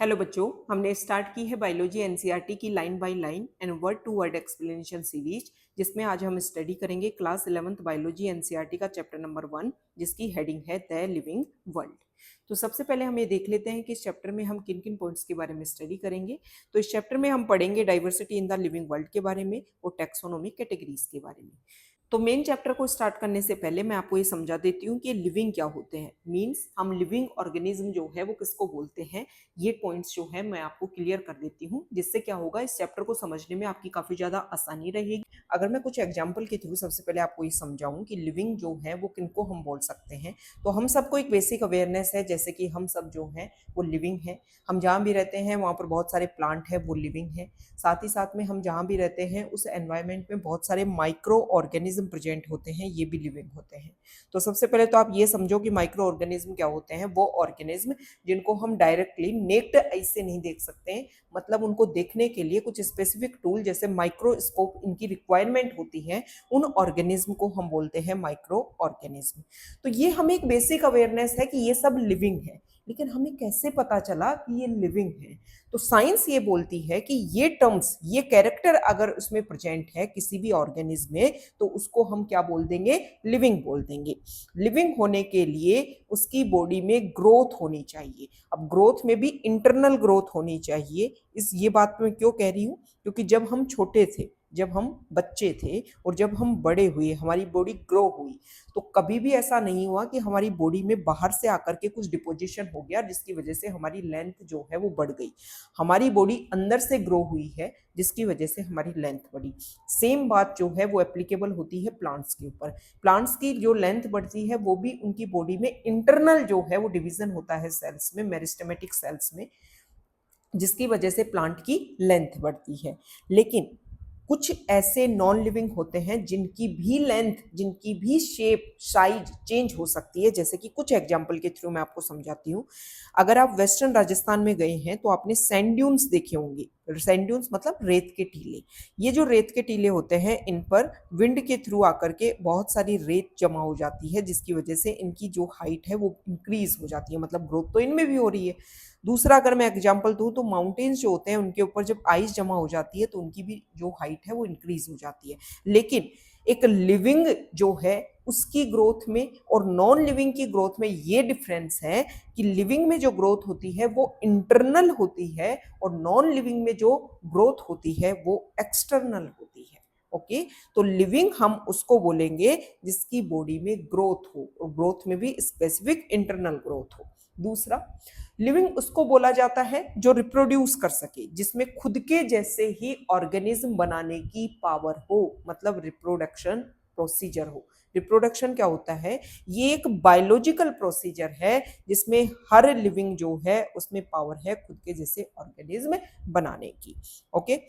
Hello बच्चों, हमने start की है बायोलॉजी एनसीईआरटी की line by line and word to word explanation series, जिसमें आज हम स्टडी करेंगे क्लास 11th बायोलॉजी एनसीईआरटी का चैप्टर नंबर 1, जिसकी हेडिंग है द लिविंग वर्ल्ड। तो सबसे पहले हम ये देख लेते हैं कि इस चैप्टर में हम किन किन पॉइंट्स के बारे में स्टडी करेंगे। तो इस चैप्टर में हम पढ़ेंगे diversity in the living world के बारे में और टैक्सोनॉमी कैटेगरीज के बारे में। तो मेन चैप्टर को स्टार्ट करने से पहले मैं आपको ये समझा देती हूँ कि लिविंग क्या होते हैं। मींस हम लिविंग ऑर्गेनिज्म जो है वो किसको बोलते हैं, ये पॉइंट्स जो है मैं आपको क्लियर कर देती हूँ, जिससे क्या होगा, इस चैप्टर को समझने में आपकी काफी ज्यादा आसानी रहेगी। अगर मैं कुछ एग्जाम्पल के थ्रू सबसे पहले आपको ये समझाऊं कि लिविंग जो है वो किनको हम बोल सकते हैं, तो हम सबको एक बेसिक अवेयरनेस है, जैसे कि हम सब जो है वो लिविंग है। हम जहाँ भी रहते हैं वहाँ पर बहुत सारे प्लांट है, वो लिविंग है। साथ ही साथ में हम जहाँ भी रहते हैं उस एनवायरमेंट में बहुत सारे माइक्रो ऑर्गेनिज्म प्रेजेंट होते हैं, ये भी लिविंग होते हैं। तो सबसे पहले तो आप ये समझो कि माइक्रो ऑर्गेनिज्म क्या होते हैं। वो ऑर्गेनिज्म जिनको हम डायरेक्टली नेक्ड आई से नहीं देख सकते हैं, मतलब उनको देखने के लिए कुछ स्पेसिफिक टूल जैसे माइक्रोस्कोप इनकी रिक्वायरमेंट होती है, उन ऑर्गेनिज्म को हम बोलते हैं माइक्रो ऑर्गेनिज्म। तो ये हमें एक बेसिक अवेयरनेस है कि ये सब लिविंग है, लेकिन हमें कैसे पता चला कि ये लिविंग है। तो साइंस ये बोलती है कि ये टर्म्स, ये कैरेक्टर अगर उसमें प्रेजेंट है किसी भी ऑर्गेनिज्म में, तो उसको हम क्या बोल देंगे, लिविंग बोल देंगे। लिविंग होने के लिए उसकी बॉडी में ग्रोथ होनी चाहिए। अब ग्रोथ में भी इंटरनल ग्रोथ होनी चाहिए। इस ये बात मैं क्यों कह रही हूँ, क्योंकि जब हम छोटे थे, जब हम बच्चे थे और जब हम बड़े हुए, हमारी बॉडी ग्रो हुई, तो कभी भी ऐसा नहीं हुआ कि हमारी बॉडी में बाहर से आकर के कुछ डिपोजिशन हो गया जिसकी वजह से हमारी लेंथ जो है वो बढ़ गई। हमारी बॉडी अंदर से ग्रो हुई है जिसकी वजह से हमारी लेंथ बढ़ी। सेम बात जो है वो एप्लीकेबल होती है प्लांट्स के ऊपर। प्लांट्स की जो लेंथ बढ़ती है वो भी उनकी बॉडी में इंटरनल जो है वो डिवीजन होता है सेल्स में, मेरिस्टेमेटिक सेल्स में, जिसकी वजह से प्लांट की लेंथ बढ़ती है। लेकिन कुछ ऐसे नॉन लिविंग होते हैं जिनकी भी लेंथ, जिनकी भी शेप, साइज चेंज हो सकती है। जैसे कि कुछ एग्जांपल के थ्रू मैं आपको समझाती हूँ। अगर आप वेस्टर्न राजस्थान में गए हैं तो आपने सैंड ड्यून्स देखे होंगे। सैंड ड्यून्स मतलब रेत के टीले। ये जो रेत के टीले होते हैं, इन पर विंड के थ्रू आकर के बहुत सारी रेत जमा हो जाती है, जिसकी वजह से इनकी जो हाइट है वो इंक्रीज हो जाती है, मतलब ग्रोथ तो इनमें भी हो रही है। दूसरा अगर मैं एग्जांपल दूं तो माउंटेन्स जो होते हैं उनके ऊपर जब आइस जमा हो जाती है तो उनकी भी जो हाइट है वो इंक्रीज हो जाती है। लेकिन एक लिविंग जो है उसकी ग्रोथ में और नॉन लिविंग की ग्रोथ में ये डिफरेंस है कि लिविंग में जो ग्रोथ होती है वो इंटरनल होती है और नॉन लिविंग में जो ग्रोथ होती है वो एक्सटर्नल होती है। ओके, तो लिविंग हम उसको बोलेंगे जिसकी बॉडी में ग्रोथ हो और ग्रोथ में भी स्पेसिफिक इंटरनल ग्रोथ हो। दूसरा, लिविंग उसको बोला जाता है जो रिप्रोड्यूस कर सके, जिसमें खुद के जैसे ही ऑर्गेनिज्म बनाने की पावर हो, मतलब रिप्रोडक्शन प्रोसीजर हो। रिप्रोडक्शन क्या होता है, ये एक बायोलॉजिकल प्रोसीजर है जिसमें हर लिविंग जो है उसमें पावर है खुद के जैसे ऑर्गेनिज्म बनाने की। ओके,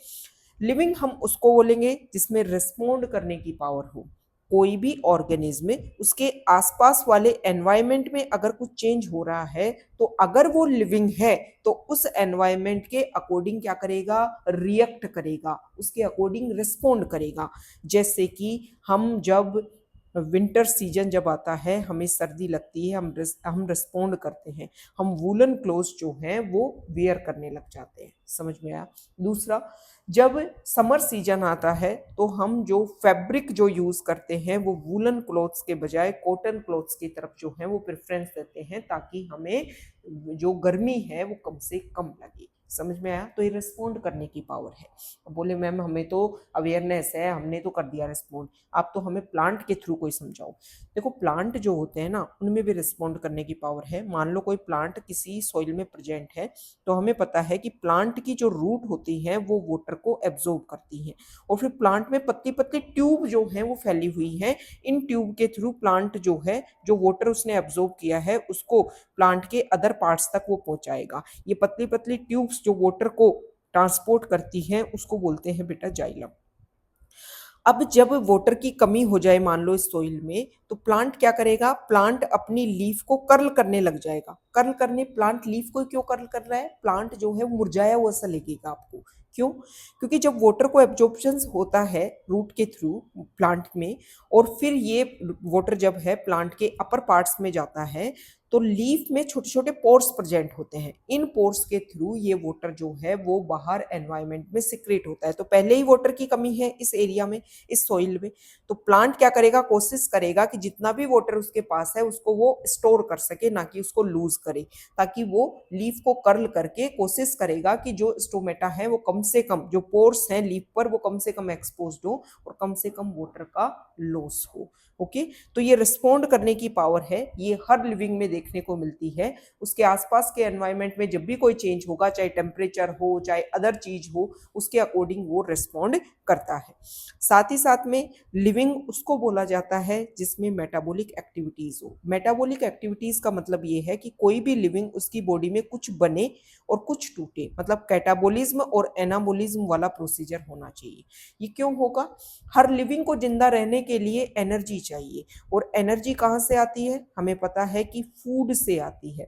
लिविंग हम उसको बोलेंगे जिसमें रिस्पोंड करने की पावर हो। कोई भी ऑर्गेनिज्म उसके आसपास वाले एनवायरनमेंट में अगर कुछ चेंज हो रहा है, तो अगर वो लिविंग है तो उस एनवायरनमेंट के अकॉर्डिंग क्या करेगा, रिएक्ट करेगा, उसके अकॉर्डिंग रिस्पोंड करेगा। जैसे कि हम जब विंटर सीजन जब आता है, हमें सर्दी लगती है, हम रिस्पोंड करते हैं, हम वूलन क्लोथ जो हैं वो वेयर करने लग जाते हैं। समझ में आया। दूसरा, जब समर सीजन आता है तो हम जो फैब्रिक जो यूज करते हैं वो वूलन क्लॉथ्स के बजाय कॉटन क्लॉथ्स की तरफ जो है वो प्रेफरेंस देते हैं, ताकि हमें जो गर्मी है वो कम से कम लगे। समझ में आया। तो ये रिस्पोंड करने की पावर है। बोले मैम हमें तो अवेयरनेस है, हमने तो कर दिया रिस्पोंड, आप तो हमें प्लांट के थ्रू कोई समझाओ। देखो, प्लांट जो होते हैं ना उनमें भी रिस्पोंड करने की पावर है। मान लो कोई प्लांट किसी सॉइल में प्रेजेंट है, तो हमें पता है कि प्लांट की जो रूट होती है वो वाटर को एब्जॉर्ब करती है, और फिर प्लांट में पतली पतली ट्यूब जो है वो फैली हुई है। इन ट्यूब के थ्रू प्लांट जो है, जो वाटर उसने एब्जॉर्ब किया है उसको प्लांट के अदर पार्ट्स तक वो पहुंचाएगा। ये पतली पतली ट्यूब्स जो वाटर को ट्रांसपोर्ट करती हैं उसको बोलते हैं बेटा जाइलम। अब जब वाटर की कमी हो जाए मान लो इस सोइल में, तो प्लांट क्या करेगा, प्लांट अपनी लीफ को कर्ल करने लग जाएगा। कर्ल करने, प्लांट लीफ को क्यों कर्ल कर रहा है, प्लांट जो है वो मुरझाया हुआ सा लगेगा आपको। क्यों? क्योंकि जब वाटर को एब्जॉर्प्शन होता है रूट के थ्रू प्लांट में, और फिर ये वाटर जब है प्लांट के अपर पार्ट्स में जाता है, तो लीफ में छोटे छोटे पोर्स प्रेजेंट होते हैं। इन पोर्स के थ्रू ये वाटर जो है वो बाहर एनवायरमेंट में सिक्रेट होता है। तो पहले ही वाटर की कमी है इस एरिया में, इस सॉइल में, तो प्लांट क्या करेगा, कोशिश करेगा कि जितना भी वाटर उसके पास है उसको वो स्टोर कर सके, ना कि उसको लूज करे, ताकि वो लीफ को कर्ल करके कोशिश करेगा कि जो स्टोमेटा है वो कम से कम, जो पोर्स हैं लीफ पर वो कम से कम एक्सपोज हो और कम से कम वाटर का लॉस हो। ओके, तो ये रिस्पॉन्ड करने की पावर है, ये हर लिविंग में देखने को मिलती है। उसके आसपास के एनवायरनमेंट में जब भी कोई चेंज होगा, चाहे टेम्परेचर हो चाहे अदर चीज हो, उसके अकॉर्डिंग वो रिस्पॉन्ड करता है। साथ ही साथ में लिविंग उसको बोला जाता है जिसमें मेटाबॉलिक एक्टिविटीज हो। मेटाबॉलिक एक्टिविटीज का मतलब ये है कि कोई भी लिविंग, उसकी बॉडी में कुछ बने और कुछ टूटे, मतलब कैटाबॉलिज्म और एनाबॉलिज्म वाला प्रोसीजर होना चाहिए। ये क्यों होगा? हर लिविंग को जिंदा रहने के लिए एनर्जी चाहिए, और एनर्जी कहाँ से आती है? हमें पता है कि फूड से आती है।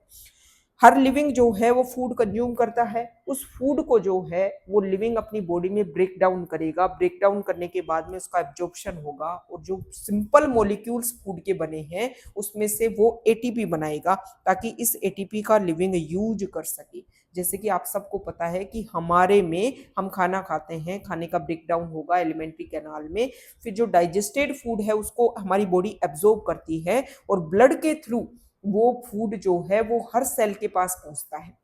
हर लिविंग जो है वो फूड कंज्यूम करता है, उस फूड को जो है वो लिविंग अपनी बॉडी में ब्रेक डाउन करेगा, ब्रेक डाउन करने के बाद में उसका एब्जॉर्प्शन होगा, और जो सिंपल मॉलिक्यूल्स फूड के बने हैं उसमें से वो एटीपी बनाएगा, ताकि इस एटीपी का लिविंग यूज कर सके। जैसे कि आप सबको पता है कि हमारे में, हम खाना खाते हैं, खाने का ब्रेक डाउन होगा एलिमेंट्री कैनाल में, फिर जो डाइजेस्टेड फूड है उसको हमारी बॉडी एब्जॉर्ब करती है, और ब्लड के थ्रू वो फूड जो है वो हर सेल के पास पहुंचता है।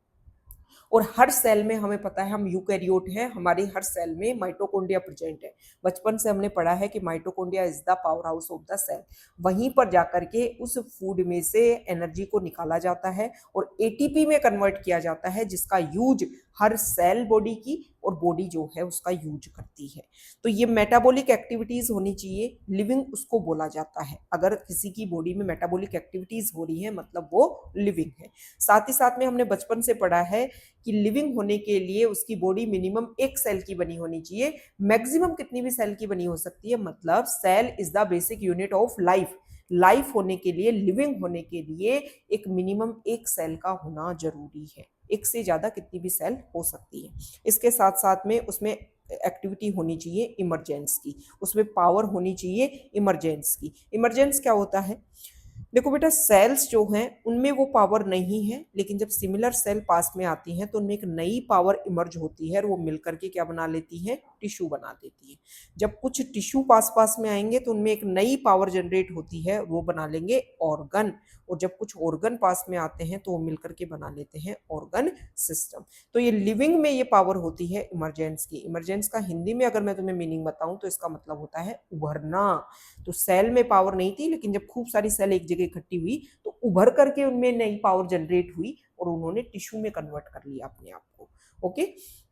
और हर सेल में, हमें पता है हम यूकैरियोट हैं, हमारे हर सेल में माइटोकॉन्ड्रिया प्रेजेंट है। बचपन से हमने पढ़ा है कि mitochondria is the power house of the cell. वहीं पर जाकर के उस फूड में से एनर्जी को निकाला जाता है और एटीपी में कन्वर्ट किया जाता है, जिसका यूज हर सेल बॉडी की और बॉडी जो है उसका यूज करती है। तो ये मेटाबॉलिक एक्टिविटीज होनी चाहिए, लिविंग उसको बोला जाता है। अगर किसी की बॉडी में मेटाबॉलिक एक्टिविटीज हो रही है मतलब वो लिविंग है। साथ ही साथ में हमने बचपन से पढ़ा है कि लिविंग होने के लिए उसकी बॉडी मिनिमम एक सेल की बनी होनी चाहिए, मैक्सिमम कितनी भी सेल की बनी हो सकती है, मतलब cell is the basic unit of life. Life होने के लिए, लिविंग होने के लिए एक मिनिमम एक सेल का होना जरूरी है। एक से ज्यादा कितनी भी सेल हो सकती है। इसके साथ साथ में उसमें एक्टिविटी होनी चाहिए इमरजेंस की, उसमें पावर होनी चाहिए इमरजेंस की। इमरजेंस क्या होता है? देखो बेटा, सेल्स जो हैं उनमें वो पावर नहीं है, लेकिन जब सिमिलर सेल पास में आती हैं तो उनमें एक नई पावर इमर्ज होती है, और वो मिलकर के क्या बना लेती है? टिश्यू बना देती है। जब कुछ टिश्यू पास पास में आएंगे तो उनमें एक नई पावर जनरेट होती है, वो बना लेंगे ऑर्गन। और जब कुछ ऑर्गन पास में आते हैं तो वो मिलकर के बना लेते हैं ऑर्गन सिस्टम। तो ये लिविंग में ये पावर होती है इमरजेंस की। इमरजेंस का हिंदी में अगर मैं तुम्हें मीनिंग बताऊं तो इसका मतलब होता है उभरना। तो सेल में पावर नहीं थी, लेकिन जब खूब सारी सेल एक जगह इकट्ठी हुई तो उभर करके उनमें नई पावर जनरेट हुई और उन्होंने टिश्यू में कन्वर्ट कर लिया अपने आप को। ओके,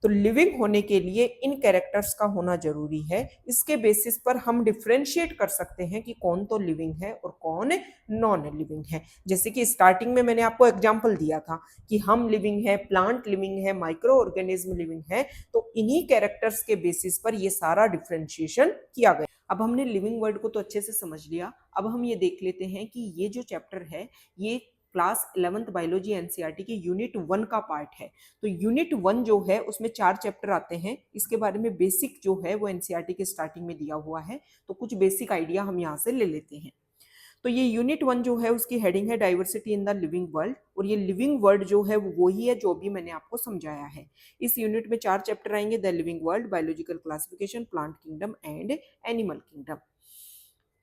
तो लिविंग होने के लिए इन कैरेक्टर्स का होना जरूरी है। इसके बेसिस पर हम डिफ्रेंशिएट कर सकते हैं कि कौन तो लिविंग है और कौन नॉन लिविंग है। जैसे कि स्टार्टिंग में मैंने आपको एग्जांपल दिया था कि हम लिविंग है, प्लांट लिविंग है, माइक्रो ऑर्गेनिज्म लिविंग है, तो इन्हीं कैरेक्टर्स के बेसिस पर ये सारा डिफ्रेंशिएशन किया गया। अब हमने लिविंग वर्ड को तो अच्छे से समझ लिया, अब हम ये देख लेते हैं कि ये जो चैप्टर है ये क्लास 11th बायोलॉजी एनसीईआरटी की यूनिट 1 का पार्ट है। तो यूनिट 1 जो है उसमें 4 चैप्टर आते हैं। इसके बारे में बेसिक जो है वो एनसीईआरटी के स्टार्टिंग में दिया हुआ है, तो कुछ बेसिक आइडिया हम यहाँ से ले लेते हैं। तो ये यूनिट 1 जो है उसकी हेडिंग है diversity in the living world, और ये लिविंग वर्ल्ड जो है वो वही है जो भी मैंने आपको समझाया है। इस यूनिट में 4 चैप्टर आएंगे, the living world, biological classification, plant kingdom and animal kingdom.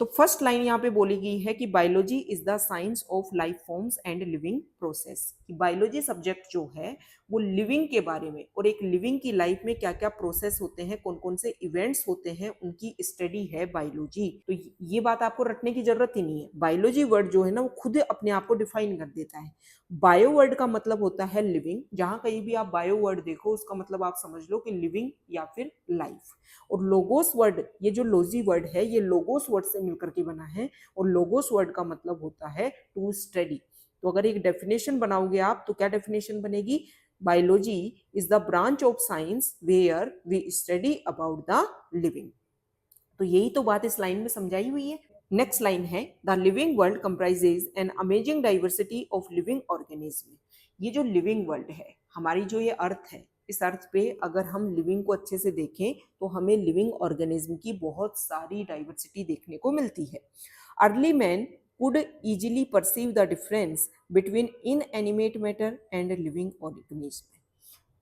तो फर्स्ट लाइन यहाँ पे बोली गई है कि biology is the science of life forms and living process. कि बायोलॉजी सब्जेक्ट जो है वो लिविंग के बारे में और एक लिविंग की लाइफ में क्या क्या प्रोसेस होते हैं, कौन कौन से इवेंट्स होते हैं, उनकी स्टडी है बायोलॉजी। तो ये बात आपको रटने की जरूरत ही नहीं है। बायोलॉजी वर्ड जो है ना वो खुद अपने आप को डिफाइन कर देता है। बायो वर्ड का मतलब होता है लिविंग। जहां कहीं भी आप बायो वर्ड देखो उसका मतलब आप समझ लो कि लिविंग या फिर लाइफ। और लोगोस वर्ड, ये जो लोजी वर्ड है ये लोगोस वर्ड से मिलकर के बना है, और लोगोस वर्ड का मतलब होता है टू स्टडी। तो अगर एक डेफिनेशन बनाओगे आप तो क्या डेफिनेशन बनेगी? Biology is the branch of science where we study about the living. तो यही तो बात इस लाइन में समझाई हुई है। नेक्स्ट लाइन है the living world comprises an amazing diversity of living organism. ये जो लिविंग वर्ल्ड है, हमारी जो ये अर्थ है, इस अर्थ पे अगर हम लिविंग को अच्छे से देखें तो हमें लिविंग ऑर्गेनिज्म की बहुत सारी डाइवर्सिटी देखने को मिलती है। Early man could easily perceive the difference between inanimate matter and living organism.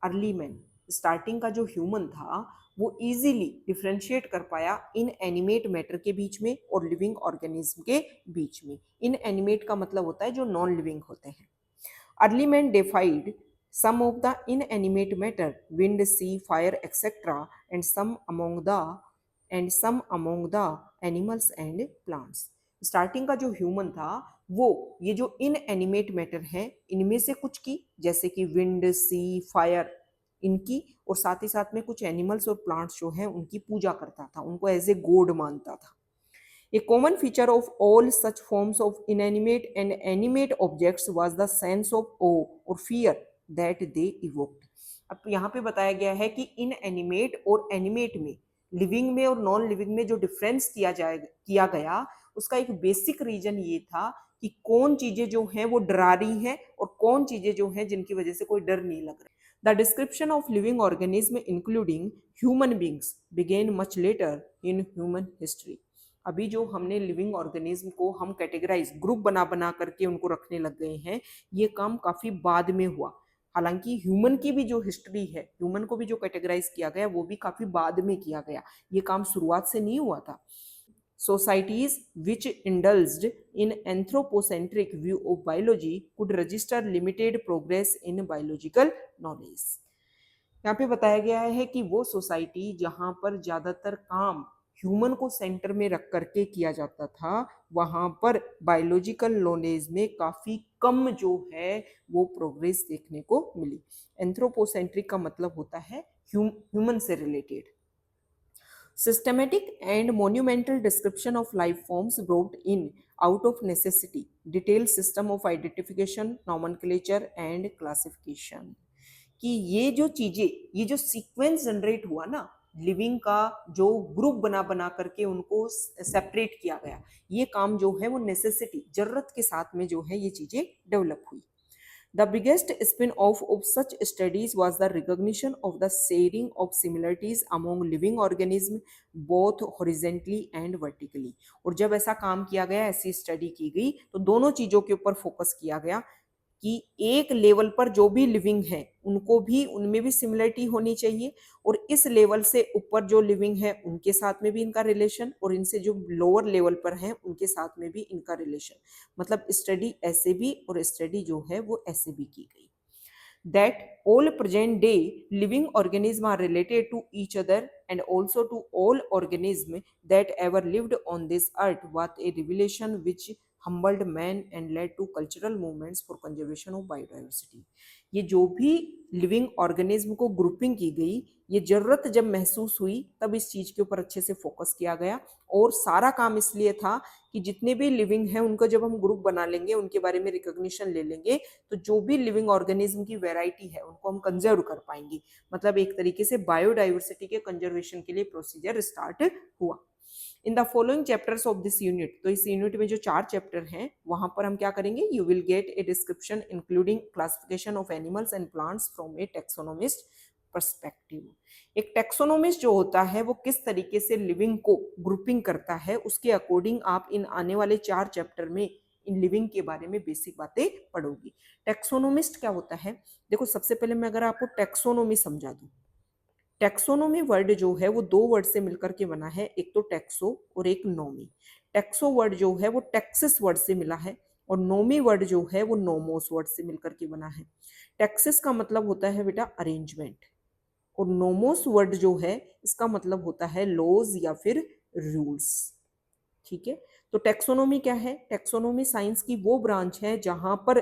Early man, starting का जो ह्यूमन था वो इजीली डिफ्रेंशिएट कर पाया इन एनिमेट मैटर के बीच में और लिविंग ऑर्गेनिज्म के बीच में. इन एनिमेट का मतलब होता है जो नॉन लिविंग होते हैं. Early man डिफाइड some of the inanimate matter, wind, sea, fire, etc., and some among the animals and plants. Starting का जो ह्यूमन था वो ये जो इनएनिमेट मैटर है इनमें से कुछ की, जैसे कि विंड, सी, फायर, इनकी, और साथ ही साथ में कुछ एनिमल्स और प्लांट्स जो है उनकी पूजा करता था, उनको एज ए गॉड मानता था. A common feature of all such forms of inanimate and animate objects was the sense of awe or fear that they evoked. अब यहाँ पे बताया गया है कि इनएनिमेट और एनिमेट में, लिविंग में और नॉन लिविंग में जो डिफरेंस किया गया उसका एक बेसिक रीजन ये था कि कौन चीजें जो हैं वो डरा रही हैं और कौन चीजें जो हैं जिनकी वजह से कोई डर नहीं लग रहा. The description of living organism including human beings began much later in human history. अभी जो हमने लिविंग ऑर्गेनिज्म को हम कैटेगराइज ग्रुप बना बना करके उनको रखने लग गए हैं, ये काम काफी बाद में हुआ. हालांकि ह्यूमन की भी जो हिस्ट्री है, ह्यूमन को भी जो कैटेगराइज किया गया वो भी काफी बाद में किया गया, ये काम शुरुआत से नहीं हुआ था. Societies which indulged in anthropocentric view of biology could register limited progress in biological knowledge. यहाँ पे बताया गया है कि वो सोसाइटी जहाँ पर ज्यादातर काम ह्यूमन को सेंटर में रख करके किया जाता था, वहां पर बायोलॉजिकल नॉलेज में काफी कम जो है वो प्रोग्रेस देखने को मिली. एंथ्रोपोसेंट्रिक का मतलब होता है ह्यूमन से related. Systematic and monumental description of life forms brought in out of necessity detailed system of identification, nomenclature and classification. कि ये जो चीजें, ये जो सीक्वेंस जनरेट हुआ ना लिविंग का, जो ग्रुप बना बना करके उनको सेपरेट किया गया, ये काम जो है वो नेसेसिटी, जरूरत के साथ में जो है ये चीजें डेवलप हुई. The biggest spin-off of such studies was the recognition of the sharing of similarities among living organisms both horizontally and vertically. और जब ऐसा काम किया गया, ऐसी स्टडी की गई, तो दोनों चीजों के ऊपर फोकस किया गया कि एक लेवल पर जो भी लिविंग है उनको भी, उनमें भी सिमिलरिटी होनी चाहिए, और इस लेवल से ऊपर जो लिविंग है उनके साथ में भी इनका रिलेशन, और इनसे जो लोअर लेवल पर हैं उनके साथ में भी इनका रिलेशन. मतलब स्टडी ऐसे भी और स्टडी जो है वो ऐसे भी की गई. That all present day living organisms are related to each other and also to all organisms that ever lived on this earth was a revelation which humbled man and led to cultural movements for conservation of biodiversity. ये जो भी living organism को grouping की गई, ये जरूरत जब महसूस हुई तब इस चीज के ऊपर अच्छे से फोकस किया गया, और सारा काम इसलिए था कि जितने भी लिविंग हैं उनको जब हम ग्रुप बना लेंगे, उनके बारे में रिकॉग्निशन ले लेंगे, तो जो भी लिविंग ऑर्गेनिज्म की वैरायटी है उनको हम कंजर्व कर पाएंगे. मतलब एक तरीके से बायोडाइवर्सिटी के कंजर्वेशन के लिए प्रोसीजर स्टार्ट हुआ. In the following chapters of this unit, तो इस यूनिट में जो 4 चैप्टर हैं वहां पर हम क्या करेंगे, you will get a description including classification of animals and plants from A taxonomist perspective. एक टेक्सोनोमिस्ट जो होता है वो किस तरीके से लिविंग को ग्रुपिंग करता है, उसके अकॉर्डिंग आप इन आने वाले 4 चैप्टर में इन लिविंग के बारे में बेसिक बातें पढ़ोगी. टेक्सोनोमिस्ट क्या होता है, देखो सबसे पहले मैं अगर आपको टेक्सोनोमी समझा दूं, टेक्सोनोमी वर्ड जो है वो 2 वर्ड से मिलकर के बना है, एक तो टेक्सो और एक नोमी. टेक्सो वर्ड जो है वो टेक्सिस वर्ड से मिला है, और नोमी वर्ड जो है वो नोमोस वर्ड से मिलकर के बना है. टेक्सिस का मतलब होता है बेटा अरेंजमेंट, और नोमोस वर्ड जो है इसका मतलब होता है लॉज या फिर रूल्स. ठीक है, तो टेक्सोनोमी क्या है, टेक्सोनोमी साइंस की वो ब्रांच है जहां पर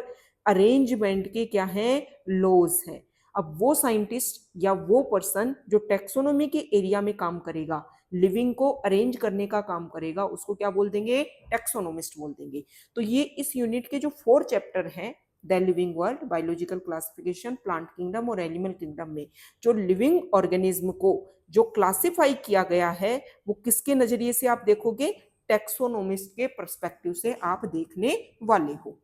अरेंजमेंट के क्या है, लॉज है. अब वो साइंटिस्ट या वो पर्सन जो टेक्सोनोमी के एरिया में काम करेगा, लिविंग को अरेंज करने का काम करेगा, उसको क्या बोल देंगे, टेक्सोनोमिस्ट बोल देंगे. तो ये इस यूनिट के जो 4 चैप्टर हैं, the living world, biological classification, plant kingdom और एनिमल किंगडम में जो लिविंग ऑर्गेनिज्म को जो क्लासिफाई किया गया है वो किसके नजरिए से आप देखोगे, टेक्सोनोमिस्ट के पर्सपेक्टिव से आप देखने वाले हो.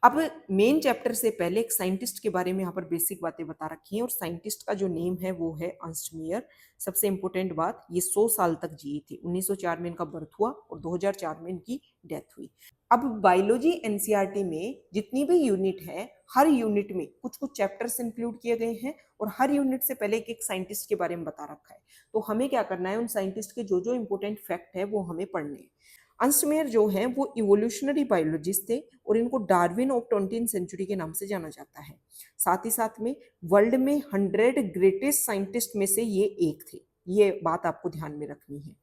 अब मेन चैप्टर से पहले एक साइंटिस्ट के बारे में यहाँ पर बेसिक बातें बता रखी हैं, और साइंटिस्ट का जो नेम है वो है अर्नस्ट मेयर। सबसे इंपॉर्टेंट बात, ये 100 साल तक जिए थे। 1904 में इनका बर्थ हुआ और 2004 में इनकी डेथ हुई। अब बायोलॉजी एनसीईआरटी में जितनी भी यूनिट है, हर यूनिट में कुछ कुछ चैप्टर्स इंक्लूड किए गए हैं, और हर यूनिट से पहले एक एक साइंटिस्ट के बारे में बता रखा है। तो हमें क्या करना है, उन साइंटिस्ट के जो जो इंपॉर्टेंट फैक्ट है वो हमें पढ़ने हैं। अंस मेयर जो हैं वो इवोल्यूशनरी बायोलॉजिस्ट थे, और इनको डार्विन ऑफ 20th सेंचुरी के नाम से जाना जाता है। साथ ही साथ में वर्ल्ड में 100 ग्रेटेस्ट साइंटिस्ट में से ये एक थे। ये बात आपको ध्यान में रखनी है।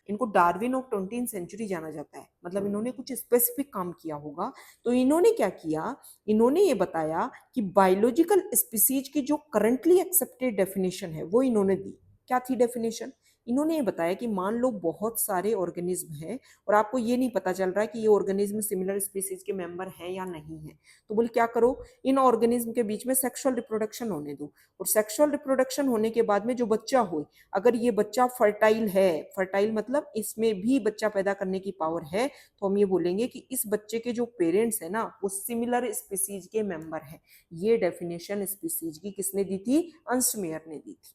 इनको डार्विन ऑफ 20th सेंचुरी जाना जाता है, मतलब इन्होंने कुछ स्पेसिफिक काम किया होगा। तो इन्होंने क्या किया, इन्होंने ये बताया कि बायोलॉजिकल स्पीसीज की जो करंटली एक्सेप्टेड डेफिनेशन है वो इन्होंने दी। क्या थी डेफिनेशन? इन्होंने ये बताया कि मान लो बहुत सारे ऑर्गेनिज्म हैं, और आपको ये नहीं पता चल रहा है कि ये ऑर्गेनिज्म सिमिलर स्पीसीज के मेंबर हैं या नहीं है। तो बोले क्या करो, इन ऑर्गेनिज्म के बीच में सेक्सुअल रिप्रोडक्शन होने दो, और सेक्सुअल रिप्रोडक्शन होने के बाद में जो बच्चा हो, अगर ये बच्चा फर्टाइल है, फर्टाइल मतलब इसमें भी बच्चा पैदा करने की पावर है, तो हम ये बोलेंगे कि इस बच्चे के जो पेरेंट्स है ना वो सिमिलर स्पीसीज के मेंबर है। ये डेफिनेशन स्पीसीज की किसने दी थी? अर्नस्ट मेयर ने दी थी।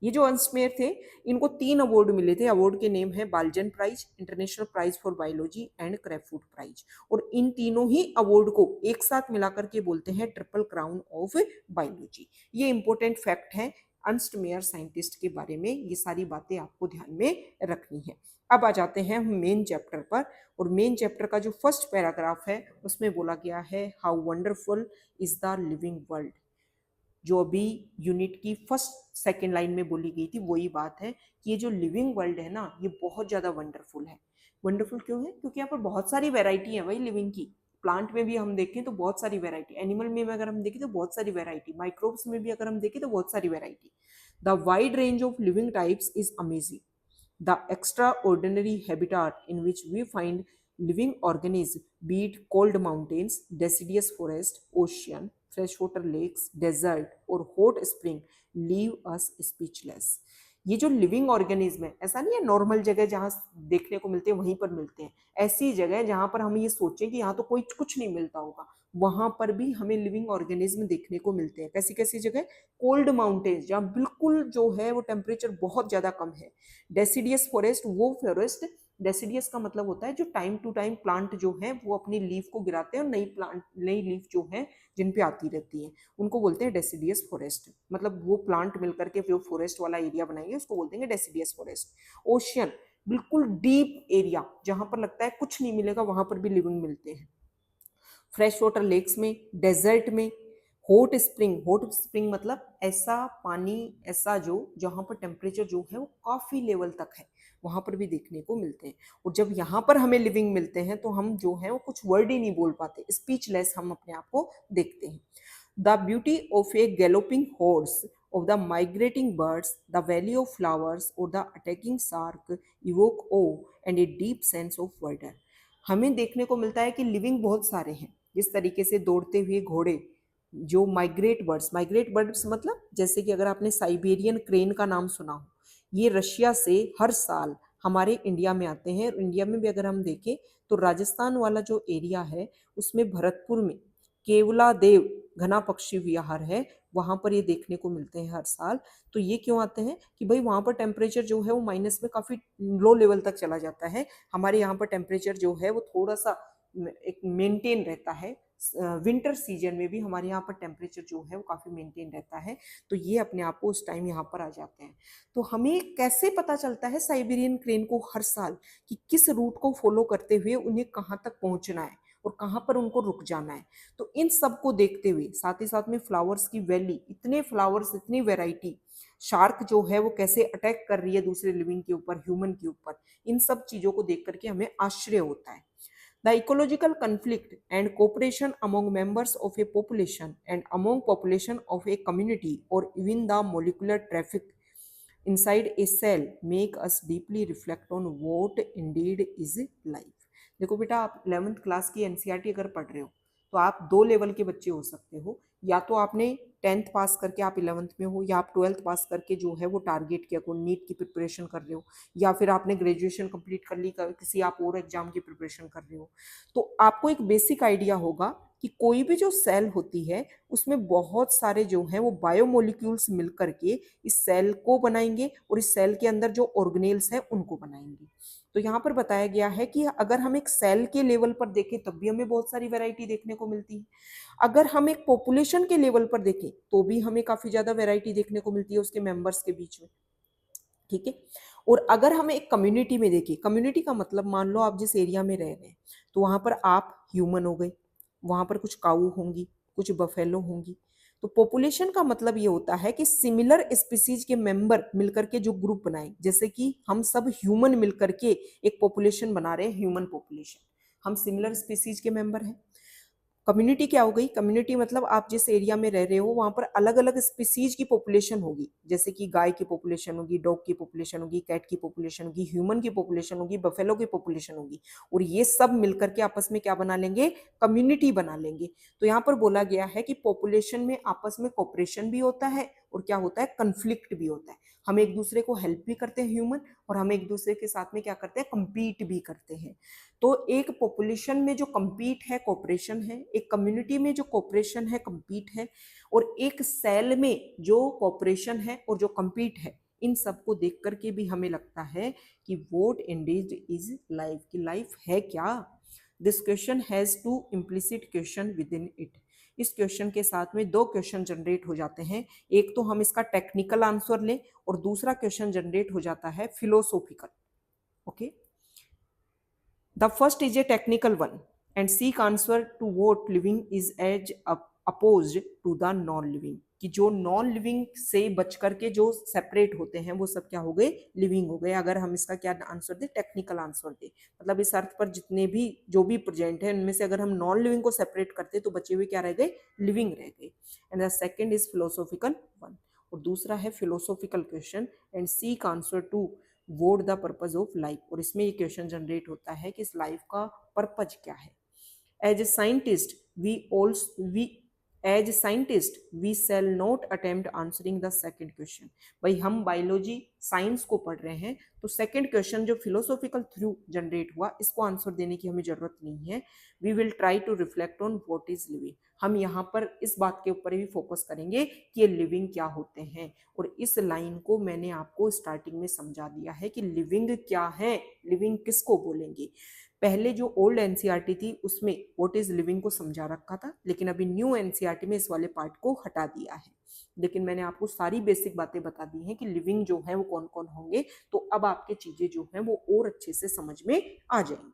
ये जो अर्नस्ट मेयर थे, इनको 3 अवार्ड मिले थे। अवार्ड के नेम है Balzan prize, international prize for biology and Crafoord prize. और इन तीनों ही अवार्ड को एक साथ मिलाकर के बोलते हैं ट्रिपल क्राउन ऑफ बायोलॉजी। ये इंपॉर्टेंट फैक्ट है अर्नस्ट मेयर साइंटिस्ट के बारे में। ये सारी बातें आपको ध्यान में रखनी है। अब आ जाते हैं हम मेन चैप्टर पर, और मेन चैप्टर का जो फर्स्ट पैराग्राफ है उसमें बोला गया है how wonderful is the living world. जो अभी यूनिट की फर्स्ट सेकेंड लाइन में बोली गई थी वही बात है कि ये जो लिविंग वर्ल्ड है ना ये बहुत ज़्यादा वंडरफुल है। वंडरफुल क्यों है? क्योंकि यहाँ पर बहुत सारी वेराइटी है भाई लिविंग की। प्लांट में भी हम देखें तो बहुत सारी वेराइटी, एनिमल में भी अगर हम देखें तो बहुत सारी वेराइटी, माइक्रोब्स में भी अगर हम देखें तो बहुत सारी variety. The wide range of living types is amazing. The extraordinary habitat in which we find living organisms, be it cold mountains, deciduous forest, ocean, freshwater lakes, desert or hot spring, leave us speechless. ये जो living organism है, ऐसा नहीं है normal जगह जहाँ देखने को मिलते हैं वहीं पर मिलते हैं। ऐसी जगह जहाँ पर हम ये सोचें कि यहाँ तो कोई कुछ नहीं मिलता होगा, वहां पर भी हमें लिविंग ऑर्गेनिज्म देखने को मिलते हैं। कैसी कैसी जगह? कोल्ड माउंटेन्स, जहाँ बिल्कुल जो है वो टेम्परेचर बहुत ज्यादा कम है। डेसिडियस फॉरेस्ट, वो फॉरेस्ट, डेसिडियस का मतलब होता है जो टाइम टू टाइम प्लांट जो है वो अपनी लीफ को गिराते हैं और नई लीफ जो है जिन पे आती रहती है उनको बोलते हैं डेसिडियस फॉरेस्ट। मतलब वो प्लांट मिलकर के जो फॉरेस्ट वाला एरिया बनाएंगे उसको बोलते हैं डेसिडियस फॉरेस्ट। ओशियन, बिल्कुल डीप एरिया जहां पर लगता है कुछ नहीं मिलेगा वहां पर भी लिविंग मिलते हैं। फ्रेश वाटर लेक्स में, डेजर्ट में, हॉट स्प्रिंग मतलब ऐसा पानी, ऐसा जो जहाँ पर टेम्परेचर जो है वो काफ़ी लेवल तक है, वहाँ पर भी देखने को मिलते हैं। और जब यहाँ पर हमें लिविंग मिलते हैं तो हम जो है वो कुछ वर्ड ही नहीं बोल पाते, स्पीचलेस हम अपने आप को देखते हैं। The beauty of A galloping horse, of the migrating birds, the valley of flowers, or the attacking shark evoke awe and a deep sense of wonder। हमें देखने को मिलता है कि लिविंग बहुत सारे हैं, जिस तरीके से दौड़ते हुए घोड़े, जो माइग्रेट बर्ड्स मतलब जैसे कि अगर आपने साइबेरियन क्रेन का नाम सुना हो, ये रशिया से हर साल हमारे इंडिया में आते हैं। और इंडिया में भी अगर हम देखें तो राजस्थान वाला जो एरिया है उसमें भरतपुर में केवला देव घना पक्षी विहार है, वहां पर ये देखने को मिलते हैं हर साल। तो ये क्यों आते हैं कि भाई वहां पर टेम्परेचर जो है वो माइनस में काफी लो लेवल तक चला जाता है। हमारे यहाँ पर टेम्परेचर जो है वो थोड़ा सा एक मेंटेन रहता है। विंटर सीजन में भी हमारे यहाँ पर टेम्परेचर जो है वो काफ़ी मेंटेन रहता है। तो ये अपने आप को उस टाइम यहाँ पर आ जाते हैं। तो हमें कैसे पता चलता है साइबेरियन क्रेन को हर साल कि किस रूट को फॉलो करते हुए उन्हें कहाँ तक पहुँचना है और कहाँ पर उनको रुक जाना है। तो इन सब को देखते हुए साथ ही साथ में फ्लावर्स की वैली, इतने फ्लावर्स, इतनी वेराइटी, शार्क जो है वो कैसे अटैक कर रही है दूसरे लिविंग के ऊपर, ह्यूमन के ऊपर, इन सब चीज़ों को देख करके हमें आश्चर्य होता है। The ecological conflict and cooperation among members of a population and among population of a community or even the molecular traffic inside a cell make us deeply reflect on what indeed is life। देखो बेटा, आप 11th class की NCERT अगर पढ़ रहे हो तो आप 2 लेवल के बच्चे हो सकते हो। या तो आपने 10th पास करके आप 11th में हो, या आप 12th पास करके जो है वो टारगेट के अकॉर्डिंग नीट की प्रिपरेशन कर रहे हो, या फिर आपने ग्रेजुएशन कंप्लीट कर ली, किसी आप और एग्जाम की प्रिपरेशन कर रहे हो। तो आपको एक बेसिक आइडिया होगा कि कोई भी जो सेल होती है उसमें बहुत सारे जो हैं वो बायोमोलिक्यूल्स मिल करके इस सेल को बनाएंगे और इस सेल के अंदर जो ऑर्गेनेल्स हैं उनको बनाएंगे। तो यहाँ पर बताया गया है कि अगर हम एक सेल के लेवल पर देखें तब भी हमें बहुत सारी वैरायटी देखने को मिलती है, अगर हम एक पॉपुलेशन के लेवल पर देखें तो भी हमें काफी ज्यादा वैरायटी देखने को मिलती है उसके मेंबर्स के बीच में। ठीक है। और अगर हम एक कम्युनिटी में देखें, कम्युनिटी का मतलब मान लो आप जिस एरिया में रह रहे हैं तो वहां पर आप ह्यूमन हो गए, वहां पर कुछ काऊ होंगी, कुछ बफेलो होंगी। तो पॉपुलेशन का मतलब ये होता है कि सिमिलर स्पीसीज के मेंबर मिलकर के जो ग्रुप बनाए, जैसे कि हम सब ह्यूमन मिलकर के एक पॉपुलेशन बना रहे हैं, ह्यूमन पॉपुलेशन, हम सिमिलर स्पीसीज के मेंबर हैं। कम्युनिटी क्या हो गई, कम्युनिटी मतलब आप जिस एरिया में रह रहे हो वहां पर अलग अलग स्पीसीज की पॉपुलेशन होगी, जैसे कि गाय की पॉपुलेशन होगी, डॉग की पॉपुलेशन होगी, कैट की पॉपुलेशन होगी, ह्यूमन की पॉपुलेशन होगी, बफेलो की पॉपुलेशन होगी, और ये सब मिलकर के आपस में क्या बना लेंगे, कम्युनिटी बना लेंगे। तो यहाँ पर बोला गया है कि पॉपुलेशन में आपस में कॉपरेशन भी होता है और क्या होता है, कंफ्लिक्ट भी होता है। हम एक दूसरे को हेल्प भी करते हैं ह्यूमन, और हम एक दूसरे के साथ में क्या करते हैं, कंपीट भी करते हैं। तो एक पॉपुलेशन में जो कंपीट है कॉपरेशन है, एक कम्युनिटी में जो कॉपरेशन है कंपीट है, और एक सेल में जो कॉपरेशन है और जो कंपीट है, इन सबको देख करके भी हमें लगता है कि व्हाट इंडीड इज लाइफ, की लाइफ है क्या। This question has two implicit question within it. इस क्वेश्चन के साथ में दो क्वेश्चन जनरेट हो जाते हैं, एक तो हम इसका टेक्निकल आंसर लें और दूसरा क्वेश्चन जनरेट हो जाता है philosophical. Okay, the first is a technical one and seek answer to what living is as opposed to the non-living, कि जो नॉन लिविंग से बच करके जो सेपरेट होते हैं वो सब क्या हो गए, लिविंग हो गए। अगर हम इसका क्या आंसर दे, टेक्निकल आंसर दे, मतलब इस अर्थ पर जितने भी जो भी प्रेजेंट है उनमें से अगर हम नॉन लिविंग को सेपरेट करते तो बचे हुए क्या रह गए, लिविंग रह गए। And the second is philosophical one, और दूसरा है philosophical question and seek answer to what the purpose of life, और इसमें ये क्वेश्चन जनरेट होता है कि इस लाइफ का पर्पज क्या है। As a scientist we as scientist we shall not attempt answering the second question. भाई हम बायोलॉजी साइंस को पढ़ रहे हैं तो सेकंड क्वेश्चन जो फिलोसॉफिकल थ्रू जनरेट हुआ इसको आंसर देने की हमें जरूरत नहीं है। We will try to reflect on what is living, हम यहाँ पर इस बात के ऊपर भी फोकस करेंगे कि ये लिविंग क्या होते हैं। और इस लाइन को मैंने आपको स्टार्टिंग में समझा दिया है कि लिविंग क्या है, लिविंग किसको बोलेंगे। पहले जो ओल्ड एनसीईआरटी थी उसमें व्हाट इज लिविंग को समझा रखा था, लेकिन अभी न्यू एनसीईआरटी में इस वाले पार्ट को हटा दिया है। लेकिन मैंने आपको सारी बेसिक बातें बता दी हैं कि लिविंग जो है वो कौन कौन होंगे, तो अब आपके चीजें जो हैं वो और अच्छे से समझ में आ जाएंगी।